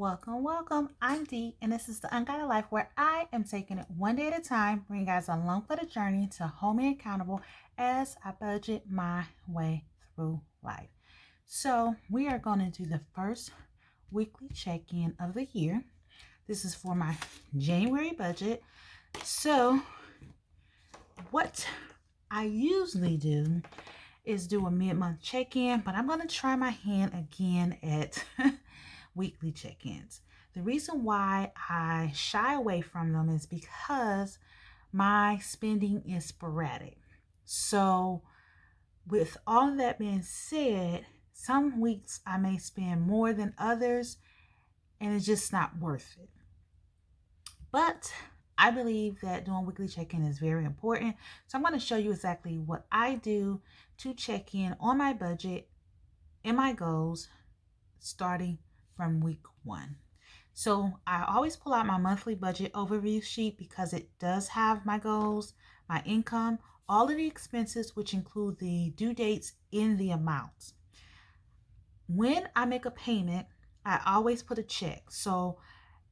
Welcome. I'm Dee, and this is the Unguided Life where I am taking it one day at a time, bringing you guys along for the journey to hold me accountable as I budget my way through life. So we are going to do the first weekly check-in of the year. This is for my January budget. So what I usually do is do a mid-month check-in, but I'm going to try my hand again at weekly check-ins. The reason why I shy away from them is because my spending is sporadic. So with all of that being said, some weeks I may spend more than others and it's just not worth it. But I believe that doing weekly check-in is very important. So I'm going to show you exactly what I do to check in on my budget and my goals starting from week 1. So I always pull out my monthly budget overview sheet because it does have my goals, my income, all of the expenses, which include the due dates in the amounts. When I make a payment, I always put a check. So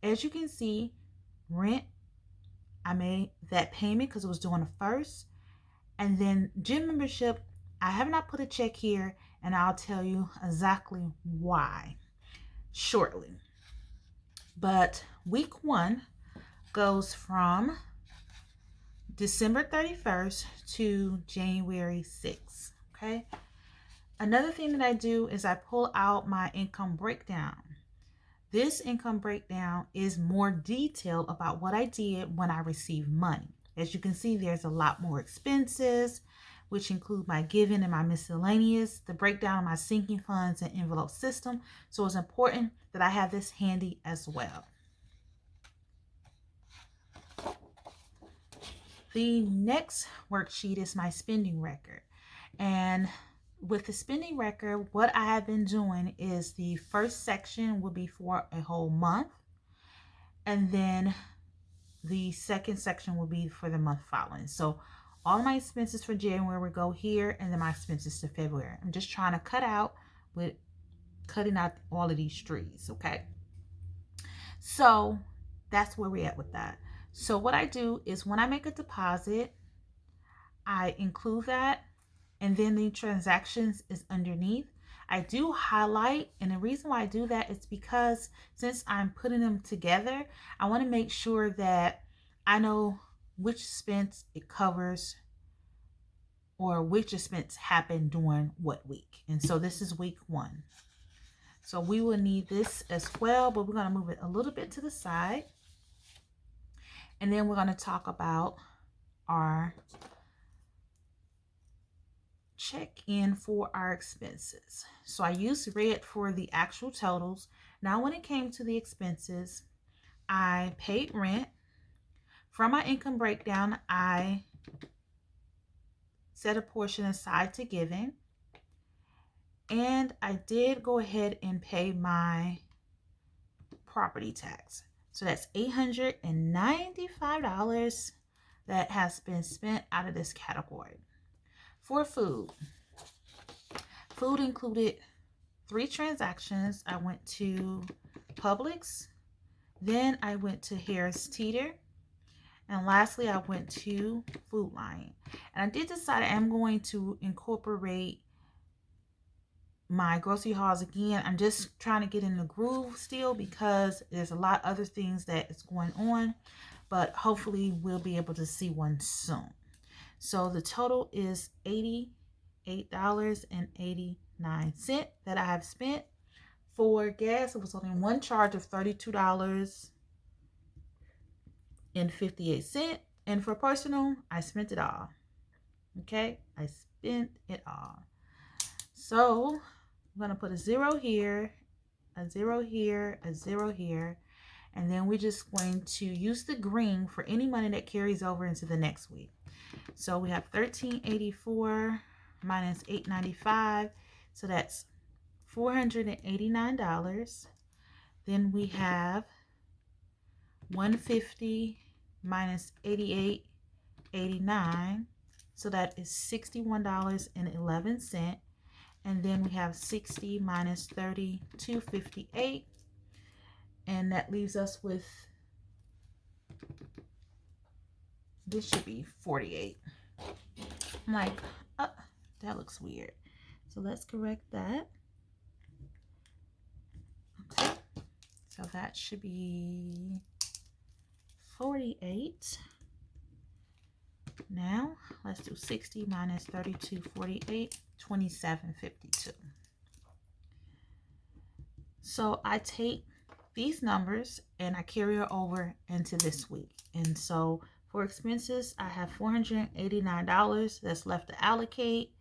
as you can see, rent, I made that payment because it was due on the 1st. And then gym membership, I have not put a check here, and I'll tell you exactly why shortly. But week 1 goes from December 31st to January 6th. Okay. Another thing that I do is I pull out my income breakdown. This income breakdown is more detailed about what I did when I received money. As you can see, there's a lot more expenses, which include my giving and my miscellaneous, the breakdown of my sinking funds and envelope system. So it's important that I have this handy as well. The next worksheet is my spending record. And with the spending record, what I have been doing is the first section will be for a whole month. And then the second section will be for the month following. So all my expenses for January will go here, and then my expenses to February. I'm just trying to cutting out all of these trees, okay? So that's where we're at with that. So what I do is when I make a deposit, I include that, and then the transactions is underneath. I do highlight, and the reason why I do that is because since I'm putting them together, I want to make sure that I know which expense it covers or which expense happened during what week. And so this is week 1. So we will need this as well, but we're going to move it a little bit to the side. And then we're going to talk about our check-in for our expenses. So I used red for the actual totals. Now when it came to the expenses, I paid rent. From my income breakdown, I set a portion aside to giving. And I did go ahead and pay my property tax. So that's $895 that has been spent out of this category. For food included 3 transactions. I went to Publix, then I went to Harris Teeter, and lastly I went to Food Lion. And I did decide I am going to incorporate my grocery hauls again. I'm just trying to get in the groove still because there's a lot of other things that is going on, but hopefully we'll be able to see one soon. So the total is $88.89 that I have spent. For gas, it was only one charge of $32.58. And for personal, I spent it all. Okay, I spent it all. So I'm going to put a 0 here, a 0 here, a 0 here. And then we're just going to use the green for any money that carries over into the next week. So we have $13.84 minus $8.95. So that's $489. Then we have $150 minus $88.89. So that is $61.11. And then we have 60 minus $32.58. And that leaves us with, this should be 48. I'm like, that looks weird. So let's correct that. Okay. So that should be 48. Now, let's do 60 minus 32, 48, 27.52. So I take these numbers and I carry it over into this week. And so for expenses, I have $489 that's left to allocate.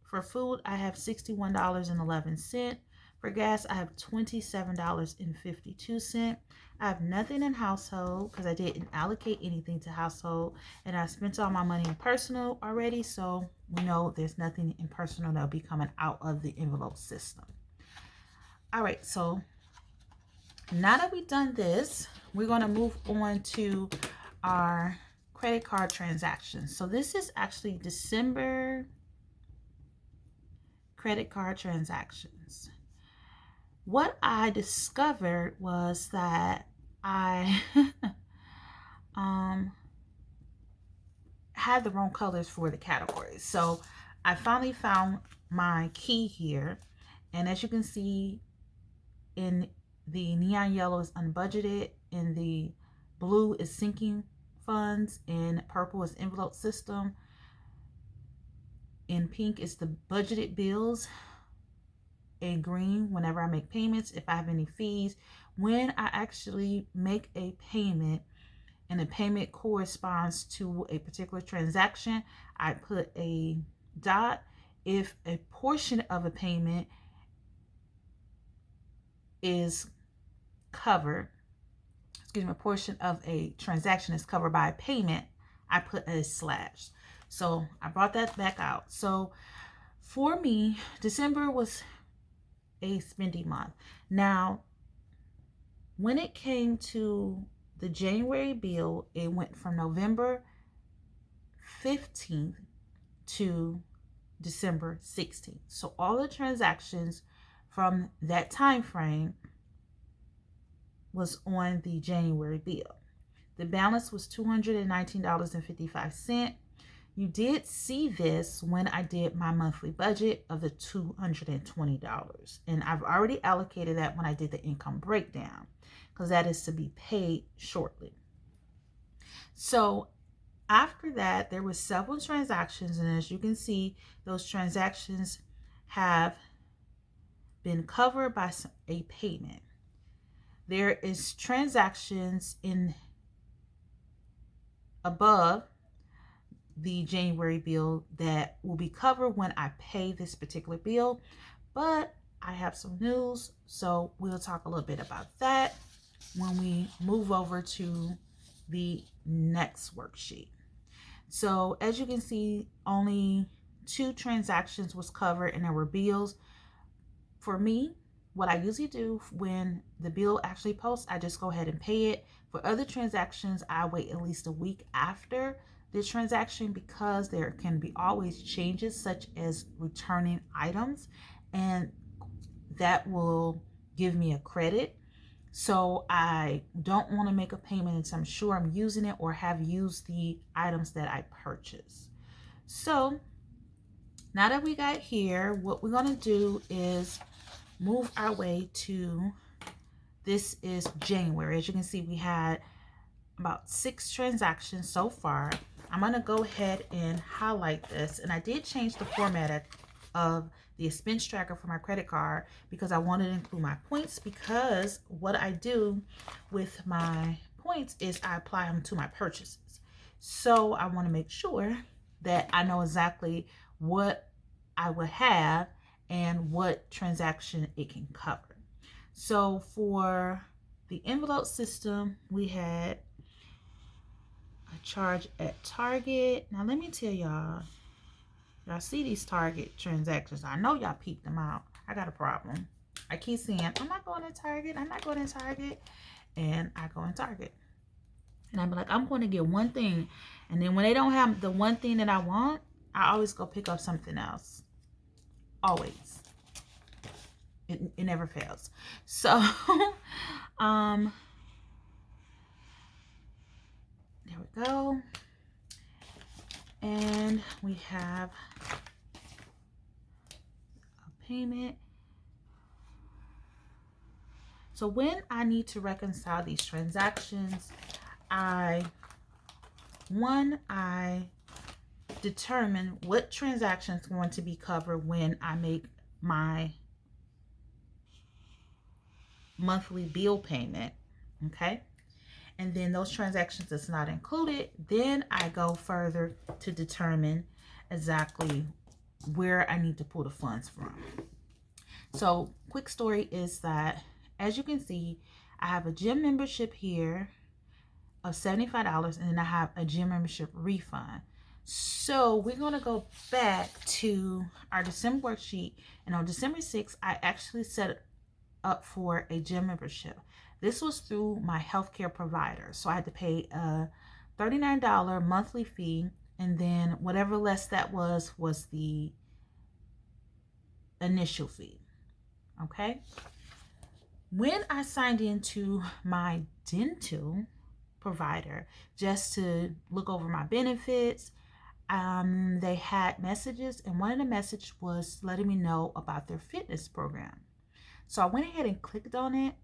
For food, I have $61.11. For gas, I have $27.52. I have nothing in household because I didn't allocate anything to household. And I spent all my money in personal already. So we know there's nothing in personal that'll be coming out of the envelope system. All right, so now that we've done this, we're going to move on to our credit card transactions. So this is actually December credit card transactions. What I discovered was that I had the wrong colors for the categories. So I finally found my key here. And as you can see, in the neon yellow is unbudgeted, in the blue is sinking funds, in purple is envelope system, in pink is the budgeted bills, in green whenever I make payments, if I have any fees. When I actually make a payment and the payment corresponds to a particular transaction, I put a dot. If a portion of a payment is covered, a portion of a transaction is covered by a payment, I put a slash. So I brought that back out. So for me, December was a spending month. Now, when it came to the January bill, it went from November 15th to December 16th. So all the transactions from that time frame was on the January bill. The balance was $219.55. You did see this when I did my monthly budget of the $220. And I've already allocated that when I did the income breakdown, because that is to be paid shortly. So after that, there were several transactions. And as you can see, those transactions have been covered by a payment. There is transactions in above the January bill that will be covered when I pay this particular bill, but I have some news, so we'll talk a little bit about that when we move over to the next worksheet. So as you can see, only 2 transactions was covered and there were bills. For me, what I usually do when the bill actually posts, I just go ahead and pay it. For other transactions, I wait at least a week after the transaction because there can be always changes such as returning items, and that will give me a credit. So I don't want to make a payment until I'm sure I'm using it or have used the items that I purchased. So now that we got here, what we're going to do is move our way to, this is January. As you can see, we had about 6 transactions so far. I'm going to go ahead and highlight this, and I did change the format of the expense tracker for my credit card because I wanted to include my points, because what I do with my points is I apply them to my purchases. So I want to make sure that I know exactly what I would have and what transaction it can cover. So for the envelope system, we had a charge at Target. Now let me tell y'all see these Target transactions. I know y'all peeped them out. I got a problem. I keep saying, I'm not going to Target. I'm not going to Target. And I go in Target. And I'm like, I'm going to get one thing. And then when they don't have the one thing that I want, I always go pick up something else. Always. It never fails. So, there we go. And we have a payment. So when I need to reconcile these transactions, I determine what transaction is going to be covered when I make my monthly bill payment, okay? And then those transactions that's not included, then I go further to determine exactly where I need to pull the funds from. So quick story is that, as you can see, I have a gym membership here of $75, and then I have a gym membership refund. So we're going to go back to our December worksheet, and on December 6th, I actually set up for a gym membership. This was through my healthcare provider. So I had to pay a $39 monthly fee, and then whatever less that was the initial fee. Okay. When I signed into my dental provider just to look over my benefits, they had messages, and one of the messages was letting me know about their fitness program. So I went ahead and clicked on it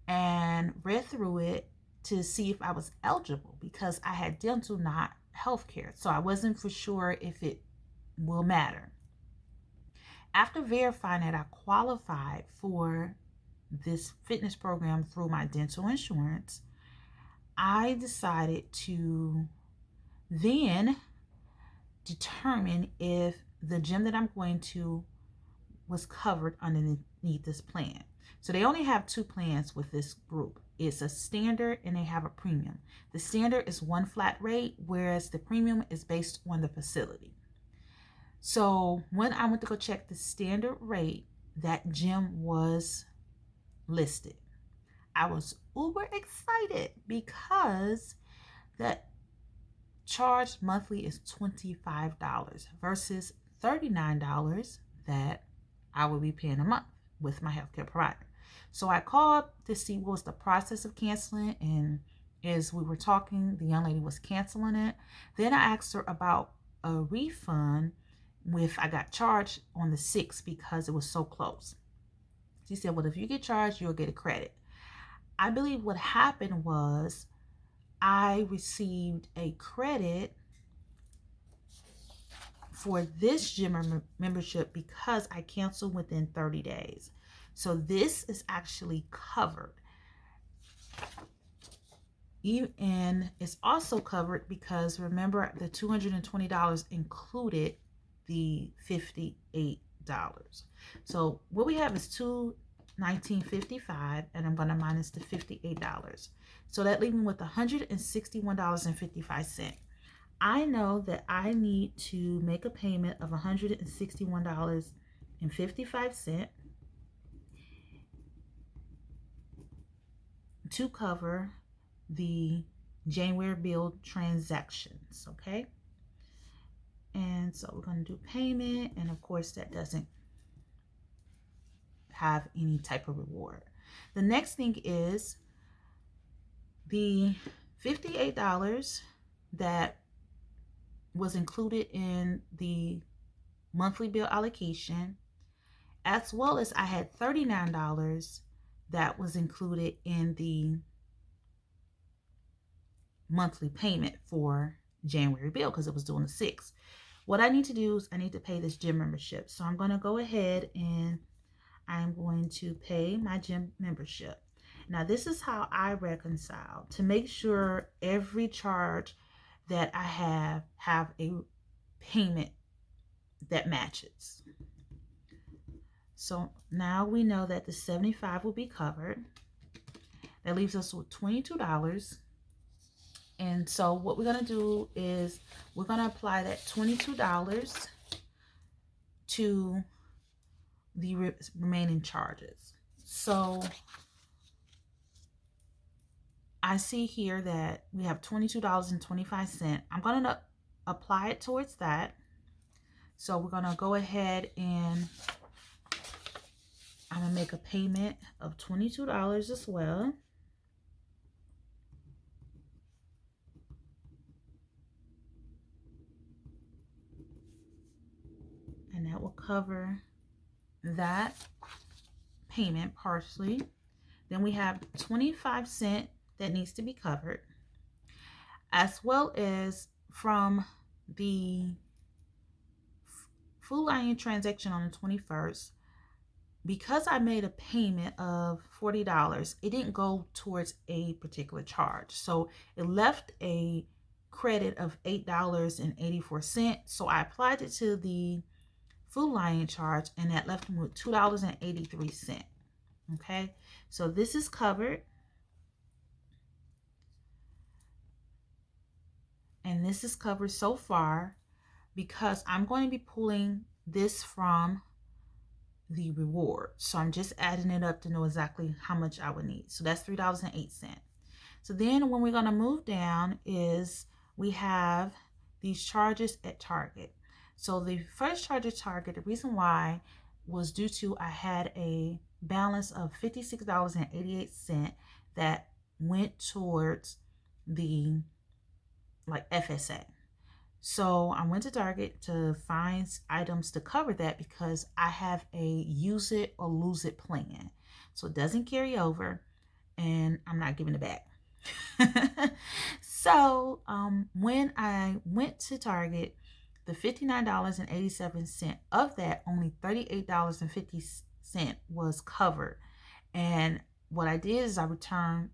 and read through it to see if I was eligible, because I had dental, not healthcare. So I wasn't for sure if it will matter. After verifying that I qualified for this fitness program through my dental insurance, I decided to then determine if the gym that I'm going to was covered underneath this plan. So they only have two plans with this group. It's a standard and they have a premium. The standard is one flat rate, whereas the premium is based on the facility. So when I went to go check the standard rate, that gym was listed. I was uber excited because that charge monthly is $25 versus $39 that I will be paying a month with my healthcare provider. So I called to see what was the process of canceling, and as we were talking, the young lady was canceling it. Then I asked her about a refund if I got charged on the 6th because it was so close. She said, well, if you get charged, you'll get a credit. I believe what happened was I received a credit for this gym membership because I canceled within 30 days. So this is actually covered. And it's also covered because, remember, the $220 included the $58. So what we have is $219.55, and I'm going to minus the $58. So that leaves me with $161.55. I know that I need to make a payment of $161.55 to cover the January bill transactions, okay? And so we're going to do payment, and of course that doesn't have any type of reward. The next thing is the $58 that was included in the monthly bill allocation, as well as I had $39 that was included in the monthly payment for January bill because it was due on the 6th. What I need to do is I need to pay this gym membership. So I'm going to go ahead and I'm going to pay my gym membership. Now this is how I reconcile to make sure every charge that I have a payment that matches. So now we know that the $75 will be covered. That leaves us with $22. And so what we're going to do is we're going to apply that $22 to the remaining charges. So I see here that we have $22.25. I'm going to apply it towards that. So we're going to go ahead and I'm going to make a payment of $22 as well. And that will cover that payment partially. Then we have 25 cents that needs to be covered, as well as from the Food Lion transaction on the 21st. Because I made a payment of $40, it didn't go towards a particular charge. So it left a credit of $8.84. So I applied it to the Food Lion charge, and that left me with $2.83. Okay, so this is covered. And this is covered so far because I'm going to be pulling this from the reward. So I'm just adding it up to know exactly how much I would need. So that's $3.08. So then when we're going to move down is we have these charges at Target. So the first charge at Target, the reason why was due to I had a balance of $56.88 that went towards the FSA. So I went to Target to find items to cover that because I have a use it or lose it plan. So it doesn't carry over and I'm not giving it back. So when I went to Target, the $59.87 of that, only $38.50 was covered. And what I did is I returned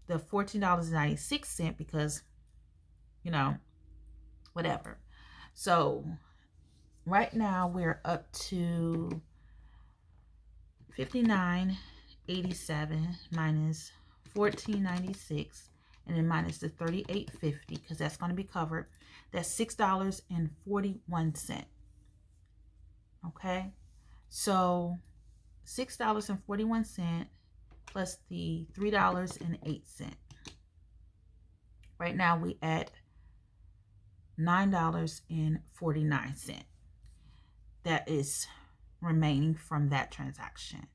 the $14.96 because, you know, whatever. So right now we're up to $59.87 minus $14.96, and then minus the $38.50 because that's going to be covered. That's $6.41. Okay, so $6.41 plus the $3.08. Right now we at $9.49 that is remaining from that transaction.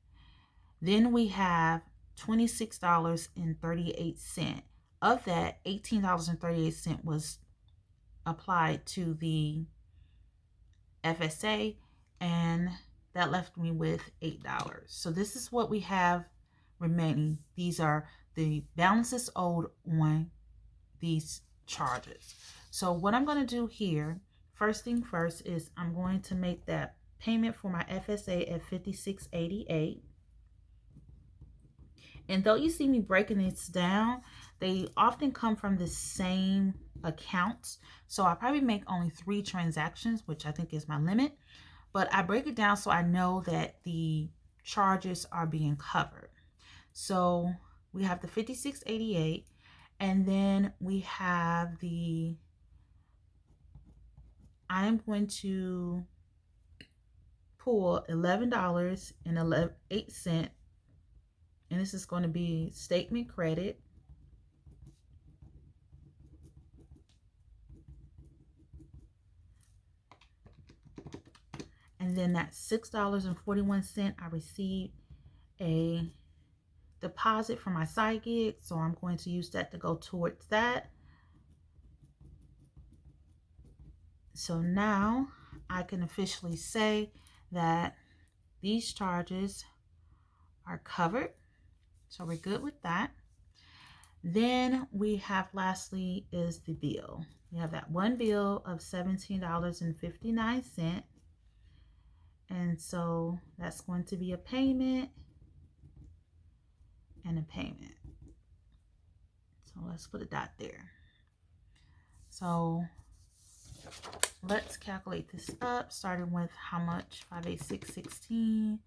Then we have $26.38. Of that, $18.38 was applied to the FSA, and that left me with $8. So this is what we have remaining. These are the balances owed on these charges. So what I'm going to do here, first thing first, is I'm going to make that payment for my FSA at $56.88. And though you see me breaking this down, they often come from the same accounts. So I probably make only 3 transactions, which I think is my limit. But I break it down so I know that the charges are being covered. So we have the $56.88, and then we have the, I am going to pull $11.08, and this is going to be statement credit. And then that $6.41, I received a deposit from my side gig, so I'm going to use that to go towards that. So now I can officially say that these charges are covered. So we're good with that. Then we have, lastly, is the bill. We have that one bill of $17.59. And so that's going to be a payment and a payment. So let's put a dot there. So let's calculate this up, starting with how much? 586.16.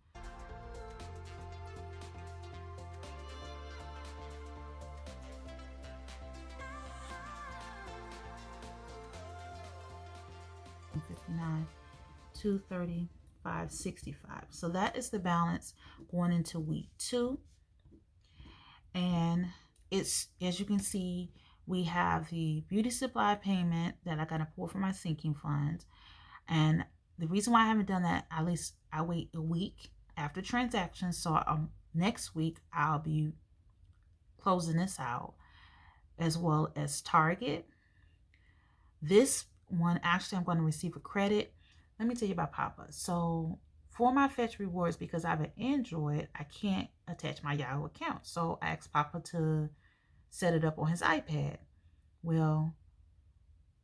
$235.65. So that is the balance going into week 2. And it's, as you can see, we have the beauty supply payment that I got to pull from my sinking funds. And the reason why I haven't done that, at least I wait a week after transactions. So next week I'll be closing this out, as well as Target. This one, actually, I'm going to receive a credit. Let me tell you about Papa. So for my Fetch rewards, because I have an Android, I can't attach my Yahoo account. So I asked Papa to set it up on his iPad. Well,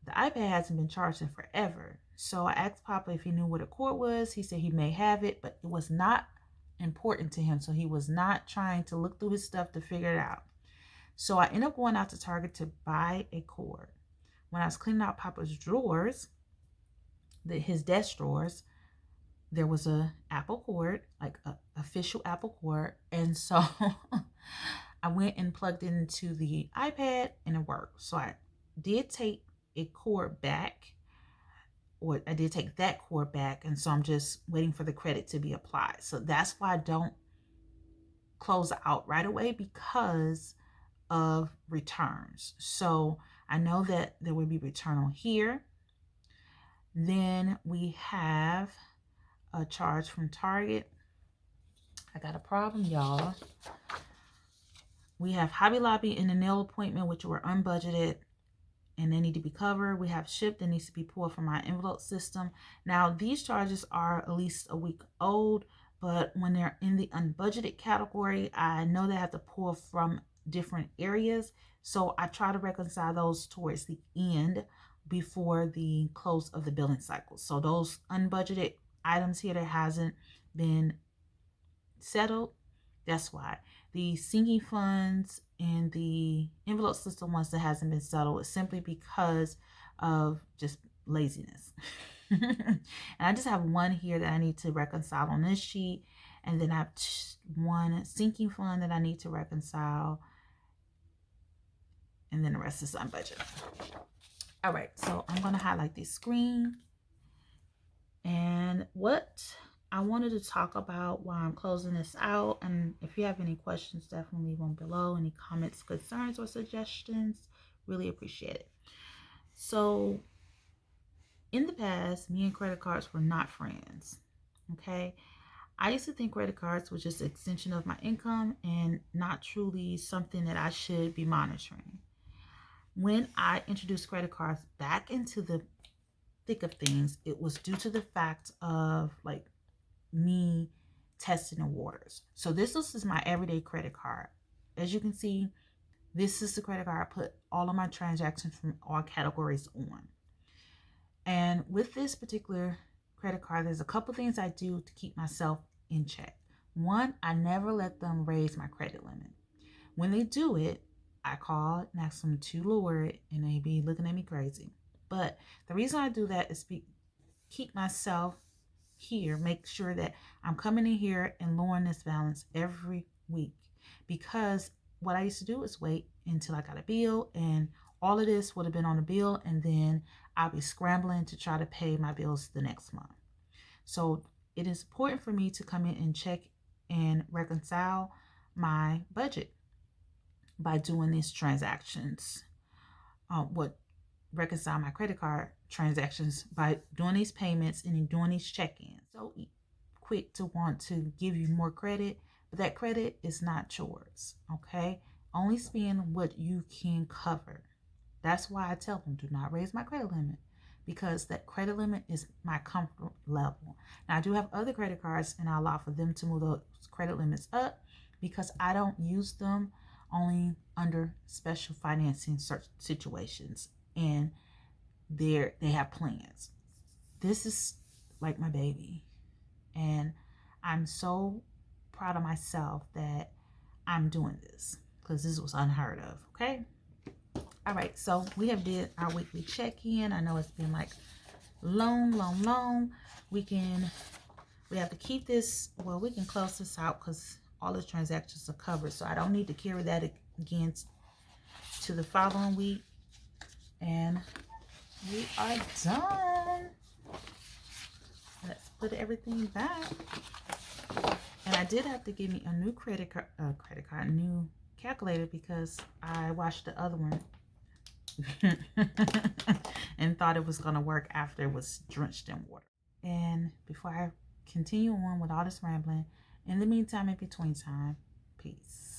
the iPad hasn't been charged in forever. So I asked Papa if he knew what a cord was. He said he may have it, but it was not important to him. So he was not trying to look through his stuff to figure it out. So I ended up going out to Target to buy a cord. When I was cleaning out Papa's drawers, his desk drawers, there was a Apple cord, like a official Apple cord. And so I went and plugged it into the iPad and it worked. So I did take a cord back, or I did take that cord back. And so I'm just waiting for the credit to be applied. So that's why I don't close out right away, because of returns. So I know that there will be return on here. Then we have a charge from Target. I got a problem, y'all. We have Hobby Lobby and a nail appointment, which were unbudgeted and they need to be covered. We have shipped that needs to be pulled from my envelope system. Now, these charges are at least a week old, but when they're in the unbudgeted category, I know they have to pull from different areas. So I try to reconcile those towards the end before the close of the billing cycle. So those unbudgeted items here that hasn't been settled, that's why. The sinking funds and the envelope system ones that hasn't been settled is simply because of just laziness. And I just have one here that I need to reconcile on this sheet. And then I have one sinking fund that I need to reconcile. And then the rest is unbudgeted. All right, so I'm going to highlight this screen. And what I wanted to talk about while I'm closing this out, and if you have any questions, definitely leave them below. Any comments, concerns, or suggestions, really appreciate it. So in the past, me and credit cards were not friends, okay? I used to think credit cards were just an extension of my income and not truly something that I should be monitoring. When I introduced credit cards back into the thick of things, it was due to the fact of like me testing the waters. So this is my everyday credit card. As you can see, this is the credit card I put all of my transactions from all categories on. And with this particular credit card, there's a couple things I do to keep myself in check. One, I never let them raise my credit limit. When they do it, I call and ask them to lower it, and they be looking at me crazy. But the reason I do that is keep myself here, make sure that I'm coming in here and lowering this balance every week. Because what I used to do is wait until I got a bill, and all of this would have been on the bill, and then I'll be scrambling to try to pay my bills the next month. So it is important for me to come in and check and reconcile my budget by doing these transactions. Reconcile my credit card transactions by doing these payments and doing these check-ins. So quick to want to give you more credit, but that credit is not yours, okay? Only spend what you can cover. That's why I tell them, do not raise my credit limit, because that credit limit is my comfort level. Now, I do have other credit cards, and I allow for them to move those credit limits up because I don't use them only under special financing situations, and they have plans. This is like my baby, and I'm so proud of myself that I'm doing this, because this was unheard of. Okay, all right, so we have did our weekly check-in. I know it's been like long. We have to keep this, well, we can close this out because all the transactions are covered, so I don't need to carry that again to the following week. And we are done. Let's put everything back. And I did have to give me a new new calculator, because I watched the other one and thought it was going to work after it was drenched in water. And before I continue on with all this rambling. In the meantime, in between time, peace.